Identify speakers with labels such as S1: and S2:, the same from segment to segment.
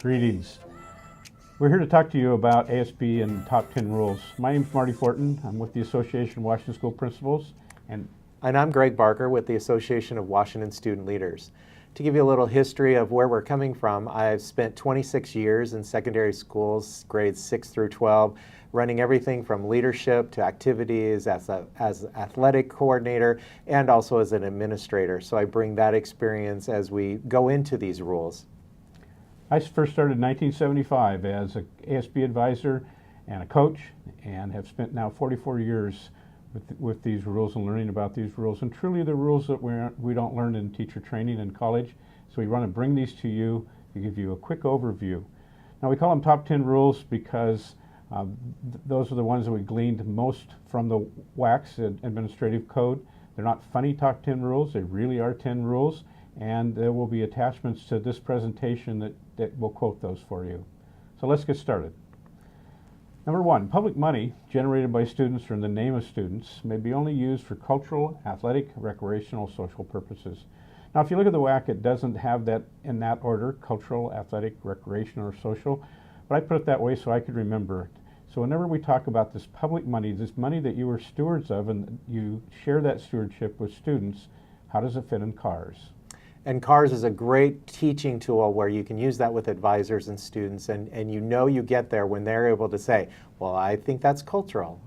S1: Greetings. We're here to talk to you about ASB and Top 10 Rules. My name is Marty Fortin. I'm with the Association of Washington School Principals.
S2: And I'm Greg Barker with the Association of Washington Student Leaders. To give you a little history of where we're coming from, I've spent 26 years in secondary schools, grades 6 through 12, running everything from leadership to activities as athletic coordinator and also as an administrator. So I bring that experience as we go into these rules.
S1: I first started in 1975 as an ASB advisor and a coach, and have spent now 44 years with these rules and learning about these rules. And truly the rules that we don't learn in teacher training in college. So we want to bring these to you to give you a quick overview. Now we call them Top 10 Rules because those are the ones that we gleaned most from the WAC's administrative code. They're not funny Top 10 rules, they really are 10 rules, and there will be attachments to this presentation that will quote those for you. So let's get started. Number 1, public money generated by students or in the name of students may be only used for cultural, athletic, recreational, social purposes. Now if you look at the WAC, it doesn't have that in that order, cultural, athletic, recreational, or social, but I put it that way so I could remember it. So whenever we talk about this public money, this money that you are stewards of and you share that stewardship with students, how does it fit in CARS?
S2: And CARS is a great teaching tool where you can use that with advisors and students, and you know you get there when they're able to say, well, I think that's cultural,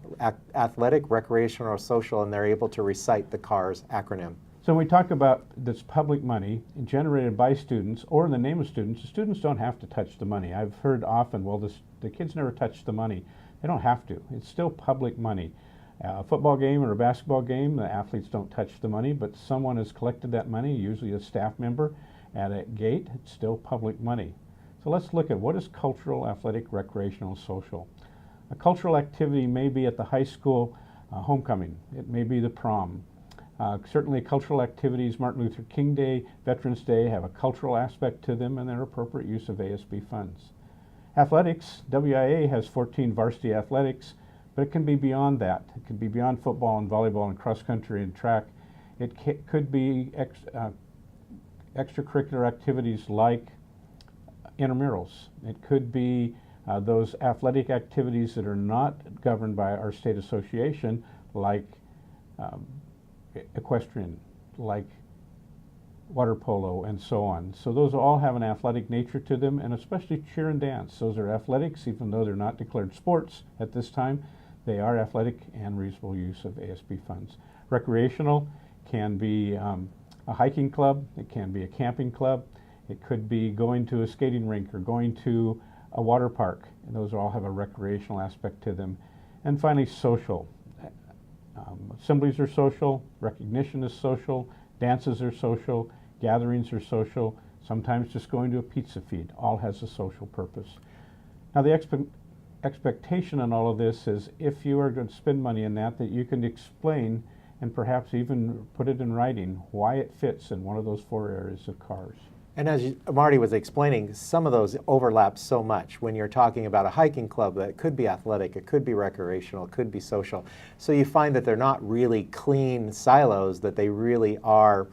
S2: athletic, recreational, or social, and they're able to recite the CARS acronym.
S1: So when we talk about this public money generated by students or in the name of students, the students don't have to touch the money. I've heard often, well, the kids never touch the money. They don't have to. It's still public money. A football game or a basketball game, the athletes don't touch the money, but someone has collected that money, usually a staff member, at a gate. It's still public money. So let's look at what is cultural, athletic, recreational, social. A cultural activity may be at the high school homecoming. It may be the prom. Certainly cultural activities, Martin Luther King Day, Veterans Day, have a cultural aspect to them and their appropriate use of ASB funds. Athletics, WIA has 14 varsity athletics, but it can be beyond that. It could be beyond football and volleyball and cross country and track. It could be extracurricular activities like intramurals. It could be those athletic activities that are not governed by our state association, like equestrian, like water polo, and so on. So those all have an athletic nature to them, and especially cheer and dance. Those are athletics, even though they're not declared sports at this time. They are athletic and reasonable use of ASB funds. Recreational can be a hiking club, it can be a camping club, it could be going to a skating rink or going to a water park, and those all have a recreational aspect to them. And finally, social. Assemblies are social, recognition is social, dances are social, gatherings are social, sometimes just going to a pizza feed, all has a social purpose. Now the expectation in all of this is if you are going to spend money in that you can explain and perhaps even put it in writing why it fits in one of those 4 areas of CARS.
S2: And as Marty was explaining, some of those overlap so much. When you're talking about a hiking club, that could be athletic, it could be recreational, it could be social. So you find that they're not really clean silos, that they really are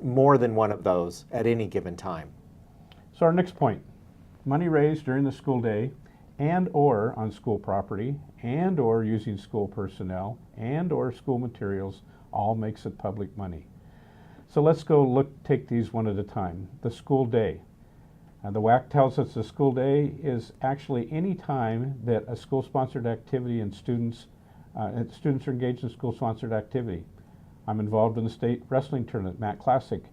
S2: more than one of those at any given time.
S1: So our next point, money raised during the school day and or on school property and or using school personnel and or school materials all makes it public money. So let's go take these one at a time. The school day. The WAC tells us the school day is actually any time that a school-sponsored activity and students are engaged in school-sponsored activity. I'm involved in the state wrestling tournament, MAC Classic.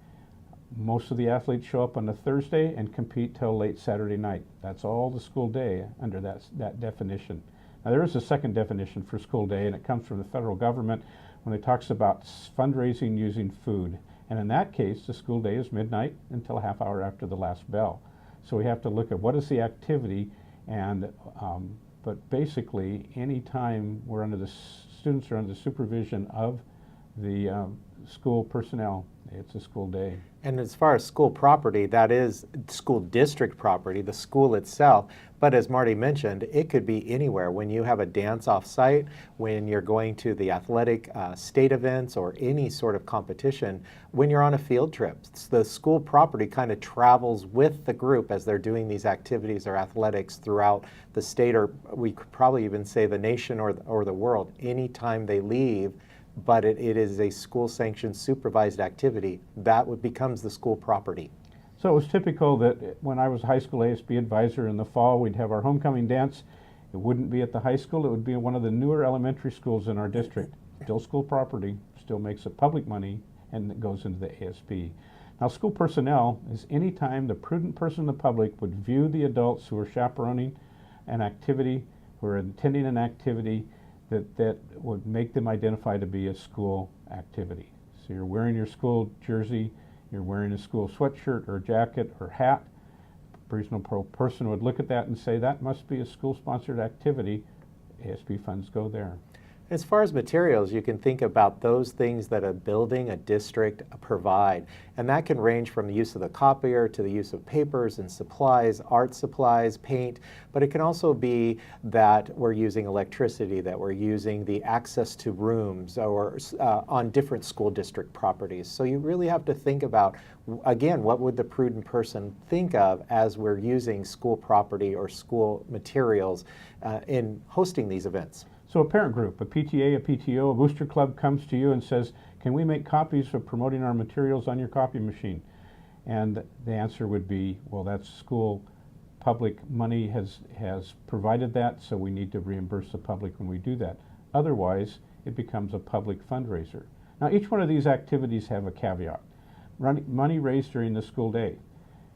S1: Most of the athletes show up on a Thursday and compete till late Saturday night. That's all the school day under that definition. Now there is a second definition for school day, and it comes from the federal government when it talks about fundraising using food. And in that case, the school day is midnight until a half hour after the last bell. So we have to look at what is the activity, and but basically any time we're under the students are under the supervision of the school personnel, it's a school day.
S2: And as far as school property, that is school district property, the school itself. But as Marty mentioned, it could be anywhere. When you have a dance off-site, when you're going to the athletic state events or any sort of competition, when you're on a field trip, the school property kind of travels with the group as they're doing these activities or athletics throughout the state, or we could probably even say the nation or the world, anytime they leave. But it is a school-sanctioned, supervised activity. That becomes the school property.
S1: So it was typical that when I was a high school ASB advisor in the fall, we'd have our homecoming dance. It wouldn't be at the high school. It would be in one of the newer elementary schools in our district. Still school property, still makes it public money, and it goes into the ASB. Now, school personnel is any time the prudent person in the public would view the adults who are chaperoning an activity, who are attending an activity, that would make them identify to be a school activity. So you're wearing your school jersey, you're wearing a school sweatshirt or jacket or hat. A reasonable person would look at that and say that must be a school-sponsored activity. ASB funds go there.
S2: As far as materials, you can think about those things that a building, a district provide. And that can range from the use of the copier to the use of papers and supplies, art supplies, paint, but it can also be that we're using electricity, that we're using the access to rooms or on different school district properties. So you really have to think about, again, what would the prudent person think of as we're using school property or school materials in hosting these events.
S1: So a parent group, a PTA, a PTO, a booster club comes to you and says, can we make copies of promoting our materials on your copy machine? And the answer would be, well, that's school public money has provided that, so we need to reimburse the public when we do that. Otherwise, it becomes a public fundraiser. Now, each one of these activities have a caveat. Money raised during the school day.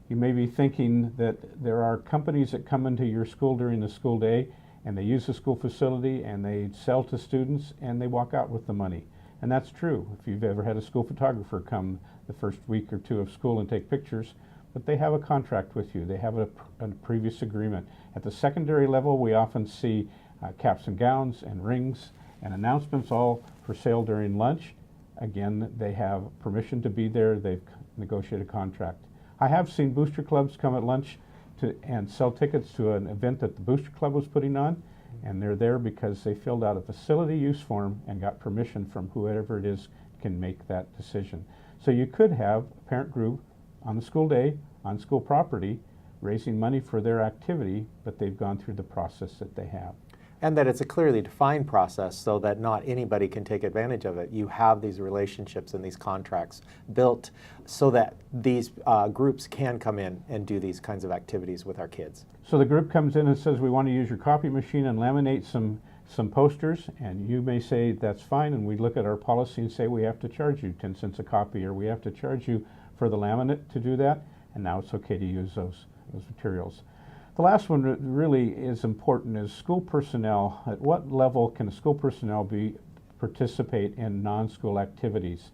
S1: You may be thinking that there are companies that come into your school during the school day and they use the school facility and they sell to students and they walk out with the money. And that's true. If you've ever had a school photographer come the first week or two of school and take pictures, but they have a contract with you. They have a previous agreement. At the secondary level, we often see caps and gowns and rings and announcements all for sale during lunch. Again, they have permission to be there. They've negotiated a contract. I have seen booster clubs come at lunch and sell tickets to an event that the booster club was putting on, and they're there because they filled out a facility use form and got permission from whoever it is can make that decision. So you could have a parent group on the school day, on school property, raising money for their activity, but they've gone through the process that they have.
S2: And that it's a clearly defined process so that not anybody can take advantage of it. You have these relationships and these contracts built so that these groups can come in and do these kinds of activities with our kids.
S1: So the group comes in and says, we want to use your copy machine and laminate some posters, and you may say that's fine, and we look at our policy and say we have to charge you 10 cents a copy, or we have to charge you for the laminate to do that, and now it's okay to use those materials. The last one that really is important is school personnel. At what level can school personnel participate in non-school activities?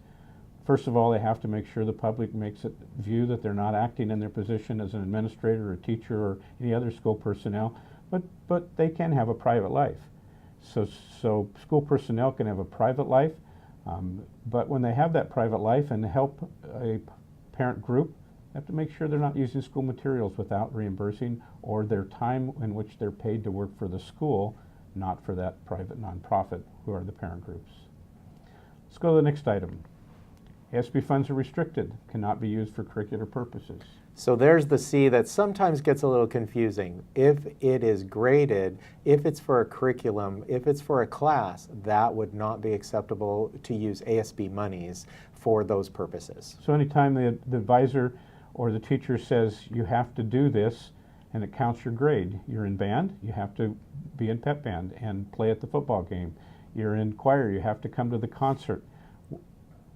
S1: First of all, they have to make sure the public makes it view that they're not acting in their position as an administrator or a teacher or any other school personnel, but they can have a private life. So school personnel can have a private life, but when they have that private life and help a parent group, they have to make sure they're not using school materials without reimbursing, or their time in which they're paid to work for the school, not for that private nonprofit who are the parent groups. Let's go to the next item. ASB funds are restricted, cannot be used for curricular purposes.
S2: So there's the C that sometimes gets a little confusing. If it is graded, if it's for a curriculum, if it's for a class, that would not be acceptable to use ASB monies for those purposes.
S1: So anytime the advisor or the teacher says you have to do this and it counts your grade. You're in band, you have to be in pep band and play at the football game. You're in choir, you have to come to the concert.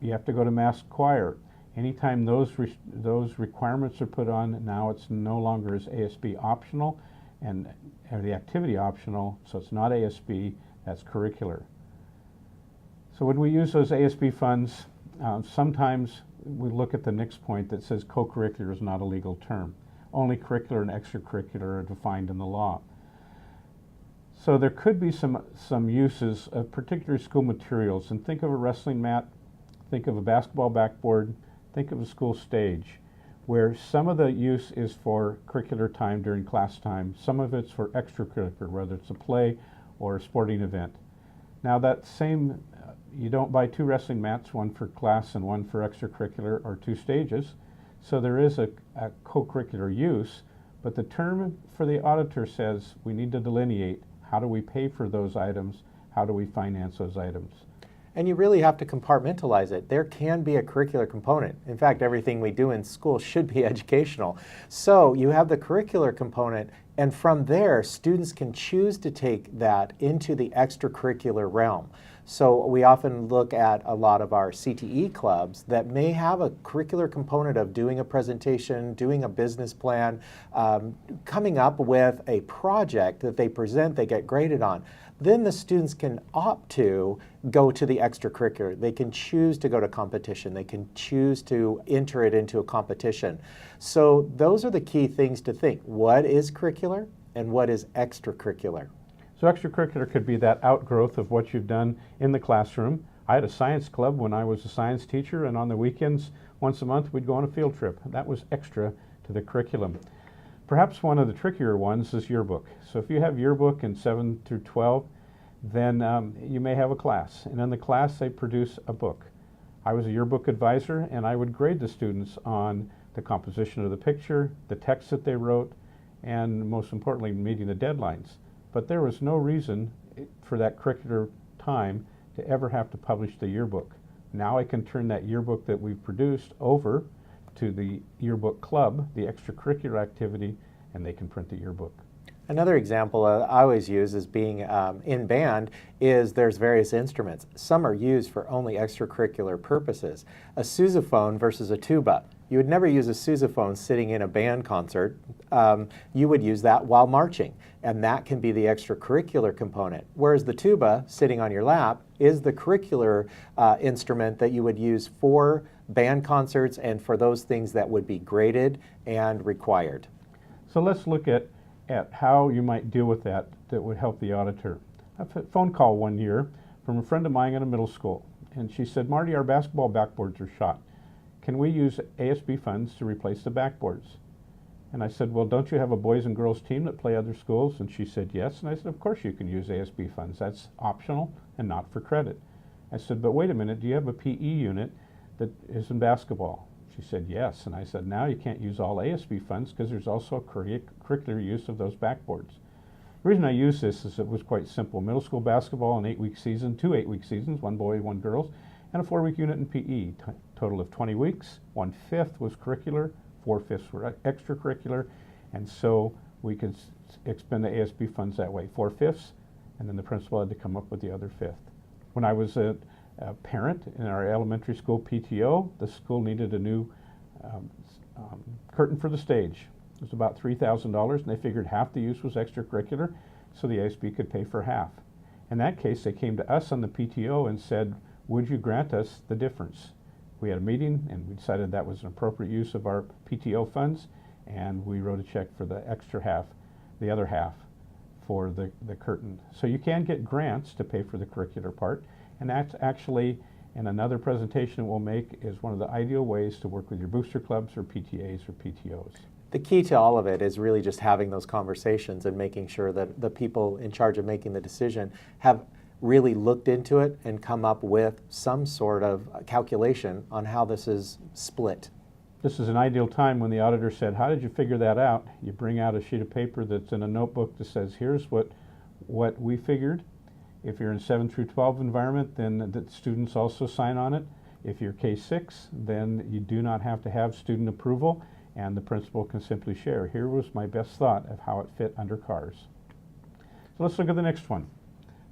S1: You have to go to mass choir. Anytime those requirements are put on, now it's no longer as ASB optional or the activity optional, so it's not ASB, that's curricular. So when we use those ASB funds, sometimes we look at the next point that says co-curricular is not a legal term. Only curricular and extracurricular are defined in the law. So there could be some uses of particular school materials, and think of a wrestling mat, think of a basketball backboard, think of a school stage where some of the use is for curricular time during class time, some of it's for extracurricular, whether it's a play or a sporting event. Now that same, you don't buy two wrestling mats, one for class and one for extracurricular, or two stages, so there is a co-curricular use, but the term for the auditor says we need to delineate how do we pay for those items, how do we finance those items.
S2: And you really have to compartmentalize it. There can be a curricular component. In fact, everything we do in school should be educational. So you have the curricular component, and from there, students can choose to take that into the extracurricular realm. So we often look at a lot of our CTE clubs that may have a curricular component of doing a presentation, doing a business plan, coming up with a project that they present, they get graded on. Then the students can opt to go to the extracurricular. They can choose to go to competition. They can choose to enter it into a competition. So those are the key things to think. What is curricular and what is extracurricular?
S1: So extracurricular could be that outgrowth of what you've done in the classroom. I had a science club when I was a science teacher, and on the weekends, once a month, we'd go on a field trip. That was extra to the curriculum. Perhaps one of the trickier ones is yearbook. So if you have yearbook in 7 through 12, then you may have a class. And in the class, they produce a book. I was a yearbook advisor, and I would grade the students on the composition of the picture, the text that they wrote, and most importantly, meeting the deadlines. But there was no reason for that curricular time to ever have to publish the yearbook. Now I can turn that yearbook that we've produced over to the yearbook club, the extracurricular activity, and they can print the yearbook.
S2: Another example I always use as being in band is there's various instruments. Some are used for only extracurricular purposes. A sousaphone versus a tuba. You would never use a sousaphone sitting in a band concert. You would use that while marching, and that can be the extracurricular component. Whereas the tuba, sitting on your lap, is the curricular instrument that you would use for band concerts and for those things that would be graded and required.
S1: So let's look at how you might deal with that would help the auditor. I had a phone call one year from a friend of mine at a middle school, and she said, "Marty, our basketball backboards are shot. Can we use ASB funds to replace the backboards?" And I said, "Well, don't you have a boys and girls team that play other schools?" And she said, "Yes." And I said, "Of course you can use ASB funds. That's optional and not for credit." I said, "But wait a minute, do you have a PE unit that is in basketball?" She said, "Yes." And I said, "Now you can't use all ASB funds because there's also a curricular use of those backboards." The reason I use this is it was quite simple. Middle school basketball, an 8-week season, 2 8-week seasons, 1 boy, 1 girls, and a 4-week unit in PE. Total of 20 weeks. 1/5 was curricular, 4/5 were extracurricular, and so we could expend the ASB funds that way. 4/5, and then the principal had to come up with the other 1/5. When I was a parent in our elementary school PTO, the school needed a new curtain for the stage. It was about $3,000, and they figured half the use was extracurricular, so the ASB could pay for half. In that case, they came to us on the PTO and said, "Would you grant us the difference?" We had a meeting, and we decided that was an appropriate use of our PTO funds, and we wrote a check for the extra half, the other half, for the curtain. So you can get grants to pay for the curricular part, and that's actually, in another presentation we'll make, is one of the ideal ways to work with your booster clubs or PTAs or PTOs.
S2: The key to all of it is really just having those conversations and making sure that the people in charge of making the decision have really looked into it and come up with some sort of calculation on how this is split.
S1: This is an ideal time when the auditor said, "How did you figure that out?" You bring out a sheet of paper that's in a notebook that says, "Here's what we figured." If you're in 7 through 12 environment, then the students also sign on it. If you're K-6, then you do not have to have student approval, and the principal can simply share, "Here was my best thought of how it fit under CARS." So let's look at the next one.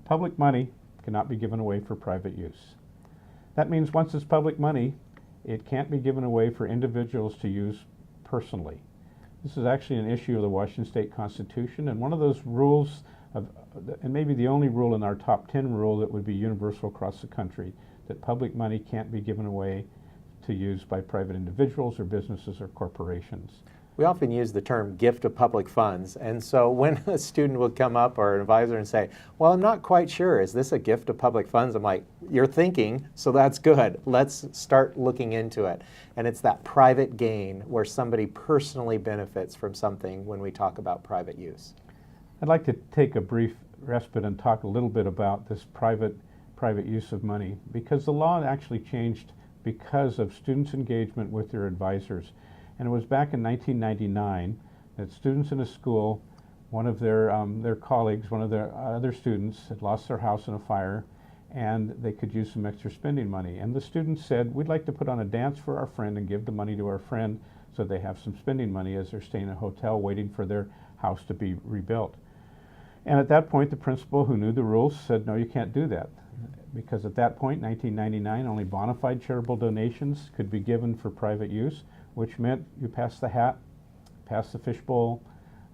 S1: Public money cannot be given away for private use. That means once it's public money, it can't be given away for individuals to use personally. This is actually an issue of the Washington State Constitution, and one of those rules, and maybe the only rule in our top 10 rule that would be universal across the country, that public money can't be given away to use by private individuals or businesses or corporations.
S2: We often use the term gift of public funds. And so when a student would come up or an advisor and say, well, I'm not quite sure, is this a gift of public funds? I'm like, you're thinking, so that's good. Let's start looking into it. And it's that private gain where somebody personally benefits from something when we talk about private use.
S1: I'd like to take a brief respite and talk a little bit about this private use of money, because the law actually changed because of students' engagement with their advisors. And it was back in 1999 that students in a school, one of their colleagues, one of their other students had lost their house in a fire, and they could use some extra spending money. And the students said, we'd like to put on a dance for our friend and give the money to our friend so they have some spending money as they're staying in a hotel waiting for their house to be rebuilt. And at that point, the principal, who knew the rules, said, no, you can't do that. Because at that point, 1999, only bona fide charitable donations could be given for private use, which meant you pass the hat, pass the fishbowl,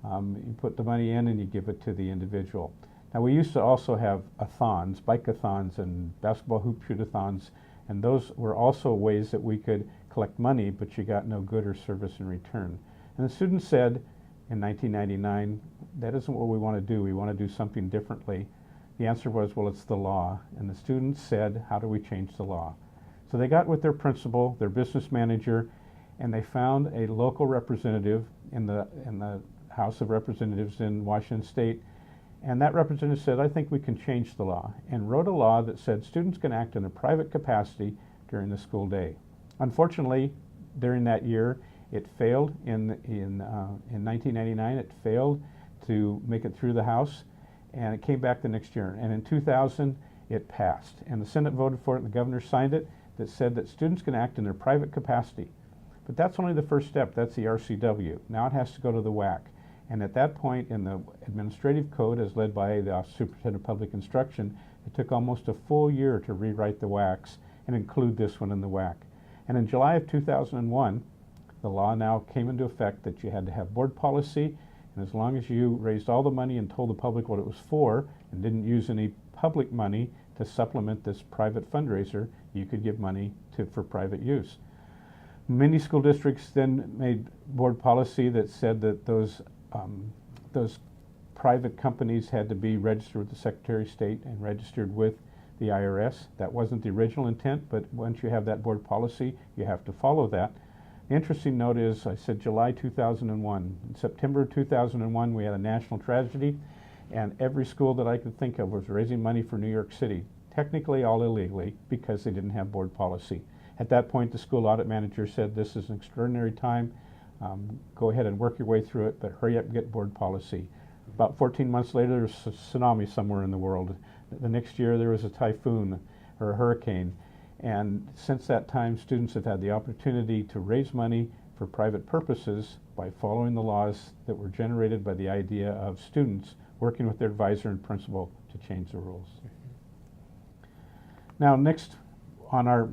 S1: you put the money in and you give it to the individual. Now, we used to also have a-thons, bike-a-thons and basketball hoop shoot-a-thons, and those were also ways that we could collect money, but you got no good or service in return. And the students said in 1999, that isn't what we want to do. We want to do something differently. The answer was, well, it's the law. And the students said, how do we change the law? So they got with their principal, their business manager, and they found a local representative in the House of Representatives in Washington State. And that representative said, I think we can change the law, and wrote a law that said students can act in a private capacity during the school day. Unfortunately, during that year, it failed in 1999. It failed to make it through the House, and it came back the next year. And in 2000, it passed. And the Senate voted for it, and the governor signed it, that said that students can act in their private capacity. But that's only the first step. That's the RCW. Now it has to go to the WAC. And at that point in the administrative code, as led by the Office of Superintendent of Public Instruction, it took almost a full year to rewrite the WACs and include this one in the WAC. And in July of 2001, the law now came into effect that you had to have board policy, and as long as you raised all the money and told the public what it was for and didn't use any public money to supplement this private fundraiser, you could give money for private use. Many school districts then made board policy that said that those private companies had to be registered with the Secretary of State and registered with the IRS. That wasn't the original intent, but once you have that board policy, you have to follow that. The interesting note is, I said July 2001. In September 2001, we had a national tragedy, and every school that I could think of was raising money for New York City, technically all illegally, because they didn't have board policy. At that point, the school audit manager said, this is an extraordinary time. Go ahead and work your way through it, but hurry up and get board policy. About 14 months later, there was a tsunami somewhere in the world. The next year, there was a typhoon or a hurricane. And since that time, students have had the opportunity to raise money for private purposes by following the laws that were generated by the idea of students working with their advisor and principal to change the rules. Now, next on our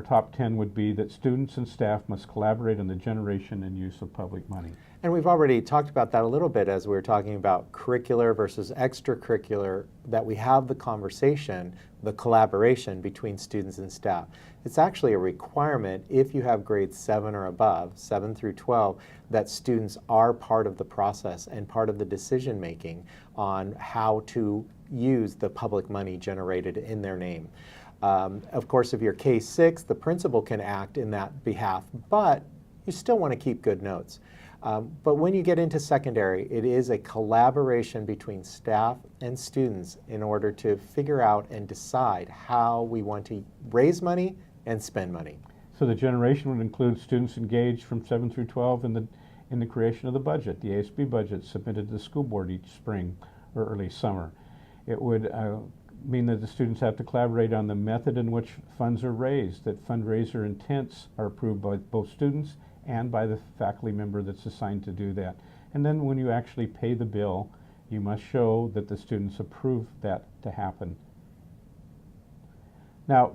S1: top 10 would be that students and staff must collaborate on the generation and use of public money.
S2: And we've already talked about that a little bit as we were talking about curricular versus extracurricular, that we have the conversation, the collaboration between students and staff. It's actually a requirement if you have grades 7 or above, 7 through 12, that students are part of the process and part of the decision making on how to use the public money generated in their name. Of course, if you're K-6, the principal can act in that behalf, but you still want to keep good notes. But when you get into secondary, it is a collaboration between staff and students in order to figure out and decide how we want to raise money and spend money.
S1: So the generation would include students engaged from 7 through 12 in the creation of the budget, the ASB budget submitted to the school board each spring or early summer. It would mean that the students have to collaborate on the method in which funds are raised, that fundraiser intents are approved by both students and by the faculty member that's assigned to do that. And then when you actually pay the bill, you must show that the students approve that to happen. Now,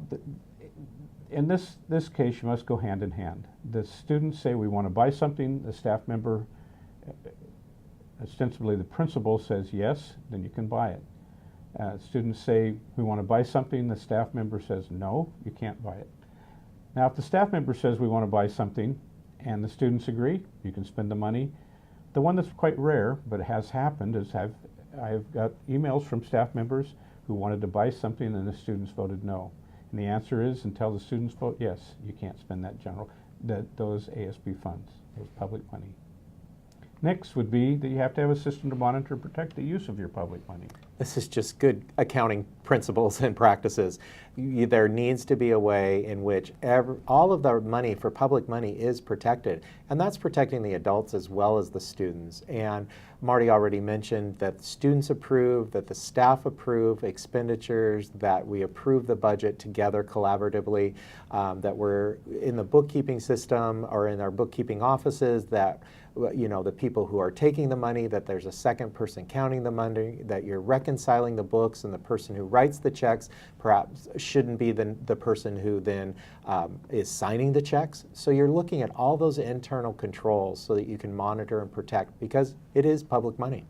S1: in this case, you must go hand in hand. The students say, we want to buy something. The staff member, ostensibly the principal, says yes, then you can buy it. Students say, we want to buy something. The staff member says, no, you can't buy it. Now, if the staff member says we want to buy something and the students agree, you can spend the money. The one that's quite rare, but it has happened, is I've got emails from staff members who wanted to buy something and the students voted no. And the answer is, until the students vote yes, you can't spend those ASB funds, those public money. Next would be that you have to have a system to monitor and protect the use of your public money.
S2: This is just good accounting principles and practices. There needs to be a way in which all of the money for public money is protected, and that's protecting the adults as well as the students. And Marty already mentioned that students approve, that the staff approve expenditures, that we approve the budget together collaboratively, that we're in the bookkeeping system or in our bookkeeping offices, that the people who are taking the money, that there's a second person counting the money, that you're reconciling the books, and the person who writes the checks perhaps shouldn't be the person who then is signing the checks. So you're looking at all those internal controls so that you can monitor and protect, because it is public money.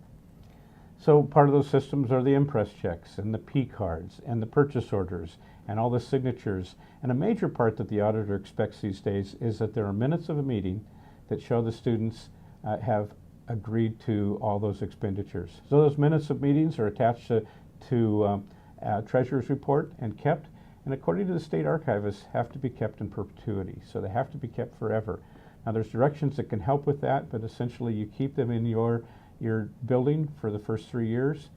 S1: So part of those systems are the impress checks and the P cards and the purchase orders and all the signatures. And a major part that the auditor expects these days is that there are minutes of a meeting that show the students have agreed to all those expenditures. So those minutes of meetings are attached to treasurer's report and kept, and according to the state archivists, have to be kept in perpetuity. So they have to be kept forever. Now there's directions that can help with that, but essentially you keep them in your building for the first 3 years.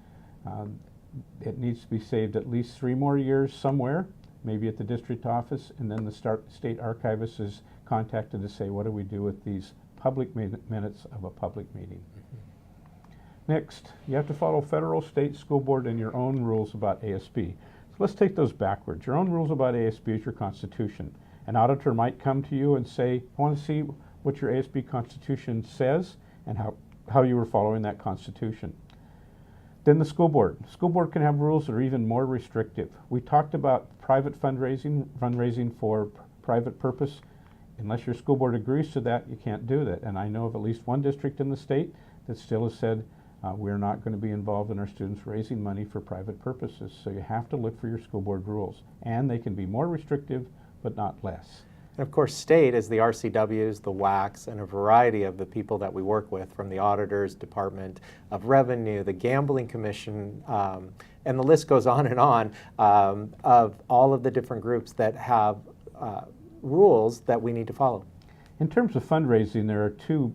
S1: It needs to be saved at least 3 more years somewhere, maybe at the district office, and then the state archivist is contacted to say, what do we do with these public minutes of a public meeting? Next, you have to follow federal, state, school board, and your own rules about ASB. So let's take those backwards. Your own rules about ASB is your constitution. An auditor might come to you and say, I want to see what your ASB constitution says and how you were following that constitution. Then the school board. School board can have rules that are even more restrictive. We talked about private fundraising for private purpose. Unless your school board agrees to that, you can't do that. And I know of at least one district in the state that still has said, we're not going to be involved in our students raising money for private purposes. So you have to look for your school board rules. And they can be more restrictive, but not less.
S2: And of course, state is the RCWs, the WACs, and a variety of the people that we work with, from the auditors, Department of Revenue, the Gambling Commission, and the list goes on and on, of all of the different groups that have rules that we need to follow.
S1: In terms of fundraising, there are 2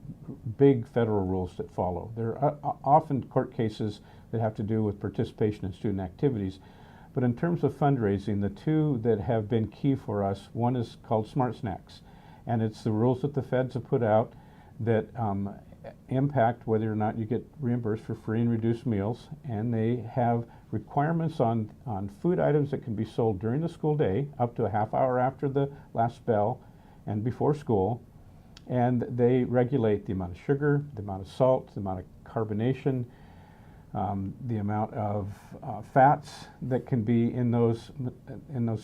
S1: big federal rules that follow. There are often court cases that have to do with participation in student activities. But in terms of fundraising, the 2 that have been key for us, one is called Smart Snacks. And it's the rules that the feds have put out that impact whether or not you get reimbursed for free and reduced meals. And they have requirements on food items that can be sold during the school day, up to a half hour after the last bell and before school. And they regulate the amount of sugar, the amount of salt, the amount of carbonation, the amount of fats that can be in those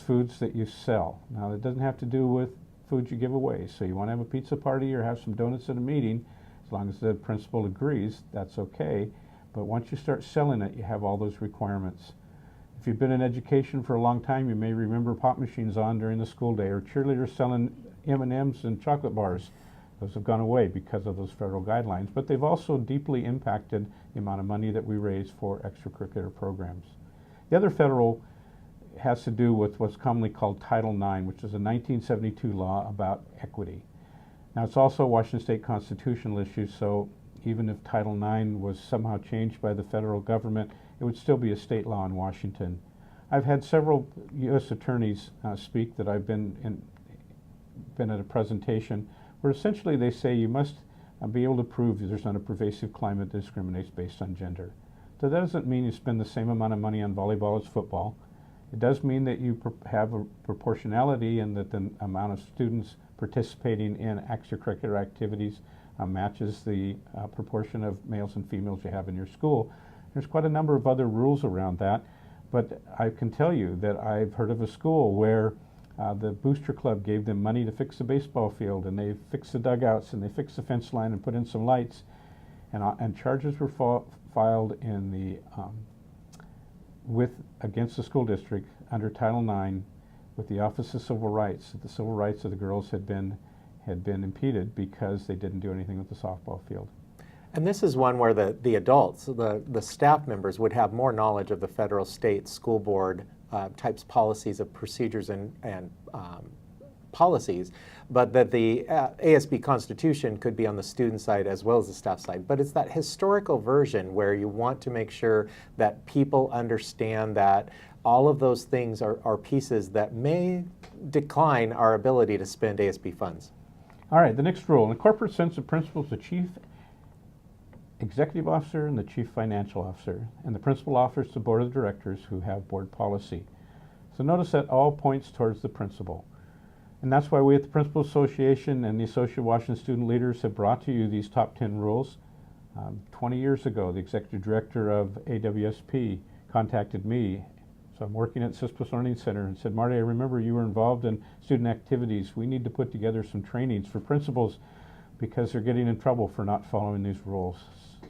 S1: foods that you sell. Now, it doesn't have to do with foods you give away. So you want to have a pizza party or have some donuts at a meeting, as long as the principal agrees, that's okay. But once you start selling it, you have all those requirements. If you've been in education for a long time, you may remember pop machines on during the school day, or cheerleaders selling M&Ms and chocolate bars. Those have gone away because of those federal guidelines, but they've also deeply impacted the amount of money that we raise for extracurricular programs. The other federal has to do with what's commonly called Title IX, which is a 1972 law about equity. Now, it's also a Washington state constitutional issue, so even if Title IX was somehow changed by the federal government, it would still be a state law in Washington. I've had several U.S. attorneys speak that I've been at a presentation where essentially they say you must be able to prove that there's not a pervasive climate that discriminates based on gender. So that doesn't mean you spend the same amount of money on volleyball as football. It does mean that you have a proportionality and that the amount of students participating in extracurricular activities matches the proportion of males and females you have in your school. There's quite a number of other rules around that, but I can tell you that I've heard of a school where the booster club gave them money to fix the baseball field, and they fixed the dugouts, and they fixed the fence line and put in some lights, and charges were filed in the against the school district under Title IX with the Office of Civil Rights. That the civil rights of the girls had been had been impeded because they didn't do anything with the softball field.
S2: And this is one where the adults, the staff members, would have more knowledge of the federal, state, school board types policies of procedures and policies, but that the ASB Constitution could be on the student side as well as the staff side. But it's that historical version where you want to make sure that people understand that all of those things are pieces that may decline our ability to spend ASB funds.
S1: All right, the next rule. In the corporate sense, the principal is the chief executive officer and the chief financial officer, and the principal offers the board of directors who have board policy. So notice that all points towards the principal. And that's why we at the Principal Association and the Association of Washington Student Leaders have brought to you these top 10 rules. 20 years ago, the executive director of AWSP contacted me. So I'm working at Cispus Learning Center and said, Marty, I remember you were involved in student activities. We need to put together some trainings for principals because they're getting in trouble for not following these rules.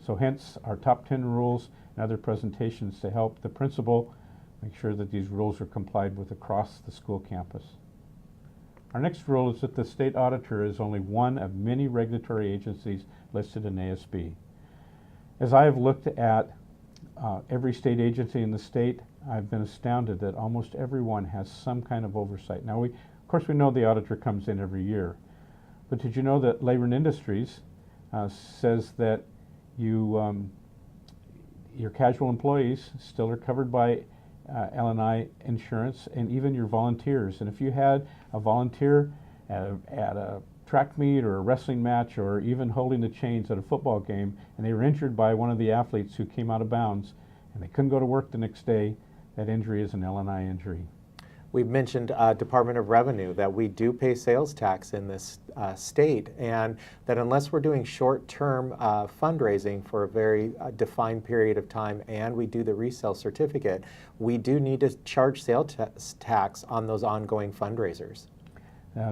S1: So hence our top 10 rules and other presentations to help the principal make sure that these rules are complied with across the school campus. Our next rule is that the state auditor is only one of many regulatory agencies listed in ASB. As I have looked at every state agency in the state, I've been astounded that almost everyone has some kind of oversight. Now, of course, we know the auditor comes in every year, but did you know that Labor and Industries says that your casual employees still are covered by L&I insurance, and even your volunteers. And if you had a volunteer at a track meet or a wrestling match or even holding the chains at a football game, and they were injured by one of the athletes who came out of bounds, and they couldn't go to work the next day, that injury is an L&I injury.
S2: We've mentioned Department of Revenue, that we do pay sales tax in this state, and that unless we're doing short-term fundraising for a very defined period of time and we do the resale certificate, we do need to charge sales tax on those ongoing fundraisers.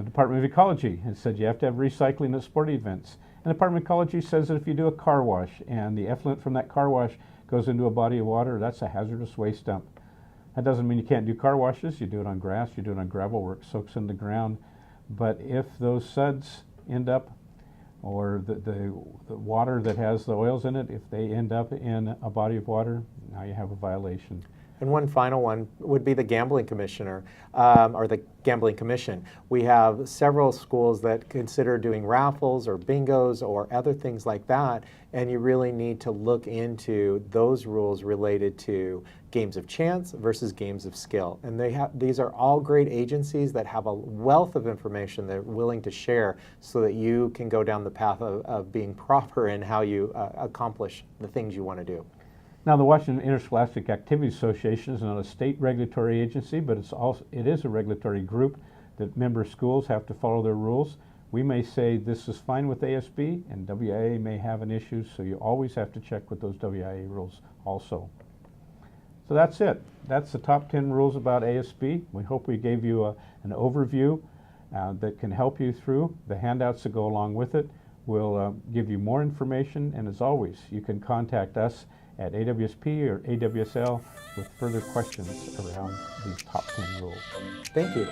S1: Department of Ecology has said you have to have recycling at sporting events. And the Department of Ecology says that if you do a car wash and the effluent from that car wash goes into a body of water, that's a hazardous waste dump. That doesn't mean you can't do car washes. You do it on grass, you do it on gravel where it soaks in the ground. But if those suds end up, or the water that has the oils in it, if they end up in a body of water, now you have a violation.
S2: And one final one would be the gambling commissioner, or the gambling commission. We have several schools that consider doing raffles or bingos or other things like that, and you really need to look into those rules related to games of chance versus games of skill. And these are all great agencies that have a wealth of information they're willing to share so that you can go down the path of being proper in how you accomplish the things you want to do.
S1: Now, the Washington Interscholastic Activities Association is not a state regulatory agency, but it is a regulatory group that member schools have to follow their rules. We may say this is fine with ASB, and WIA may have an issue, so you always have to check with those WIA rules also. So that's it. That's the top 10 rules about ASB. We hope we gave you an overview that can help you through. The handouts that go along with it will give you more information, and as always, you can contact us at AWSP or AWSL with further questions around these top 10 rules.
S2: Thank you.